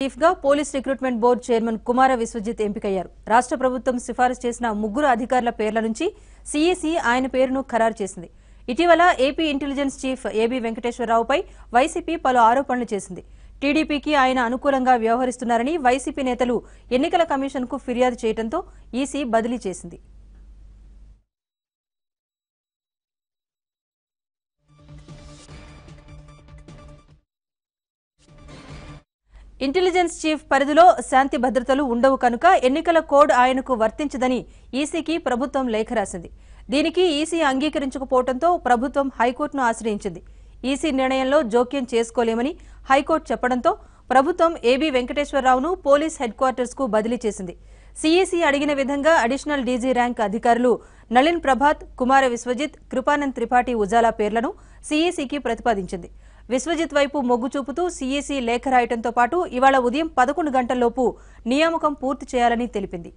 Chief గా police recruitment board chairman కుమార విశ్వజిత్ ఎంపికయ్యారు. రాష్ట్ర ప్రభుత్వం సిఫారసు చేసిన ముగ్గురు అధికారుల పేర్ల నుంచి సీఈసీ ఆయన పేరును ఖరారు చేసింది. ఇటీవల ఏపీ ఇంటెలిజెన్స్ చీఫ్ ఏబీ వెంకటేశ్వరరావుపై వైసీపీ పలు ఆరోపణలు చేసింది. టీడీపీకి ఆయన అనుకూలంగా వ్యవహరిస్తున్నారని వైసీపీ నేతలు ఎన్నికల కమిషన్కు ఫిర్యాదు చేయడంతో ఈసీ బదిలీ చేసింది. ఇంటెలిజెన్స్ చీఫ్ పరిధిలో శాంతి భద్రతలు ఉండవు కనుక ఎన్నికల కోడ్ ఆయనకు వర్తించదని ఈసీకి ప్రభుత్వం లేఖ రాసింది. దీనికి ఈసీ అంగీకరించకపోవడంతో ప్రభుత్వం హైకోర్టును ఆశ్రయించింది. ఈసీ నిర్ణయంలో జోక్యం చేసుకోలేమని హైకోర్టు చెప్పడంతో ప్రభుత్వం ఏబీ వెంకటేశ్వరరావును పోలీస్ హెడ్ క్వార్టర్స్ కు బదిలీ చేసింది. సీఈసీ అడిగిన విధంగా అడిషనల్ డీజీ ర్యాంక్ అధికారులు నళిన్ ప్రభాత్, కుమార విశ్వజిత్, కృపానంద్ త్రిపాఠి ఉజాలా పేర్లను సీఈసీకి ప్రతిపాదించింది. విశ్వజిత్ వైపు మొగ్గు చూపుతూ సీఈసీ లేఖ రాయడంతో పాటు ఇవాళ ఉదయం 11 గంటల్లోపు నియామకం పూర్తి చేయాలని తెలిపింది.